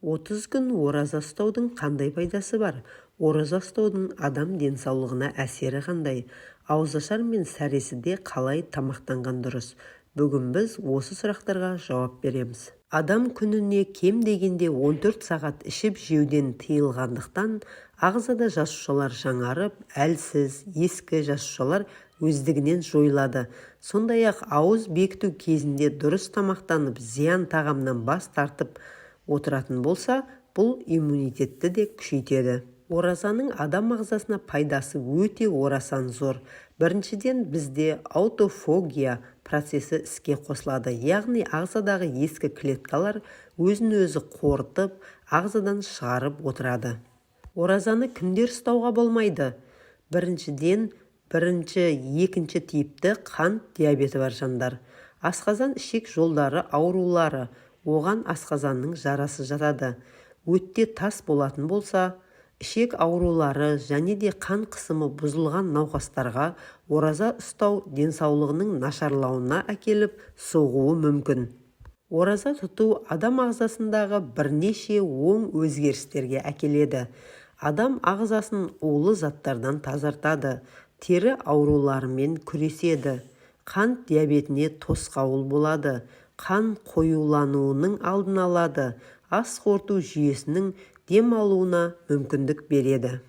30 күн ораза ұстаудың қандай пайдасы бар? Ораза ұстаудың адам денсаулығына әсері қандай? Ауызашар мен сәресіде қалай тамақтанған дұрыс? Бүгін біз осы сұрақтарға жауап береміз. Адам күніне кем дегенде 14 сағат ішіп жеуден тыйылғандықтан, ағзада жасушалар жаңарып, әлсіз, ескі жасушалар өздігінен жойылады. Сондай-ақ ауыз бекіту кезінде дұрыс тамақтанып, зиян тағамнан бас тартып отыратын болса, бұл иммунитетті де күшейтеді. Оразаның адам ағзасына пайдасы өте орасан зор. Біріншіден, бізде аутофагия процесі іске қосылады, яғни ағзадағы ескі клеткалар өзін-өзі қорытып, ағзадан шығарып отырады. Оразаны кімдер ұстауға болмайды? Біріншіден, екінші типті қант диабеті бар жандар. Асқазан ішек жолдары аурулары, оған асқазанның жарасы жатады. Өтте тас болатын болса, ішек аурулары және де қан қысымы бұзылған науқастарға ораза ұстау денсаулығының нашарлауына әкеліп соғуы мүмкін. Ораза тұту адам ағзасындағы бірнеше оң өзгерістерге әкеледі. Адам ағзасын улы заттардан тазартады, тері ауруларымен күреседі, қант диабетіне тосқауыл болады, қан қоюлануының алдын алады, ас қорыту жүйесінің дем алуына мүмкіндік береді.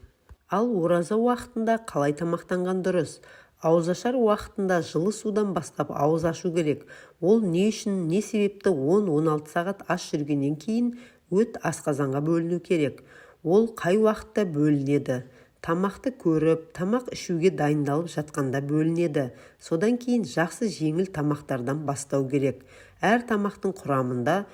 Ал ораза уақытында қалай тамақтанған дұрыс? Ауызашар уақытында жылы судан бастап ауыз ашу керек. Ол не үшін, не себепті 10-16 сағат аш жүргеннен кейін өт асқазанға бөліну керек? Ол қай уақытта бөлінеді? Тамақты көріп, тамақ ішуге дайындалып жатқанда бөлінеді. Содан кейін жақсы жеңіл тамақтардан бастау керек. Әр тамақтың құрамында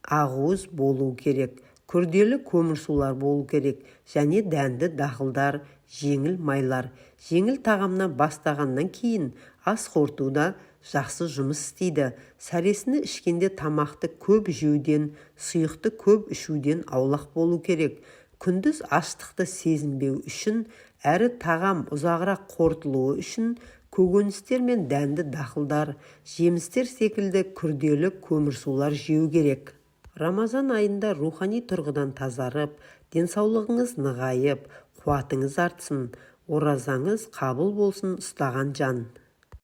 ақуыз болу керек, күрделі көмірсулар болу керек және дәнді дақылдар, жеңіл майлар. Жеңіл тағамнан бастағаннан кейін ас қорытуда жақсы жұмыс істейді. Сәресіні ішкенде тамақты көп жеуден, сұйықты көп ішуден аулақ болу керек. Күндіз аштықты сезінбеу үшін, әрі тағам ұзағырақ қорытылуы үшін көкөністер мен дәнді дақылдар, жемістер секілді күрделі көмірсулар жеу керек. Рамазан айында рухани тұрғыдан тазарып, денсаулығыңыз нығайып, қуатыңыз артсын, оразаңыз қабыл болсын ұстаған жан.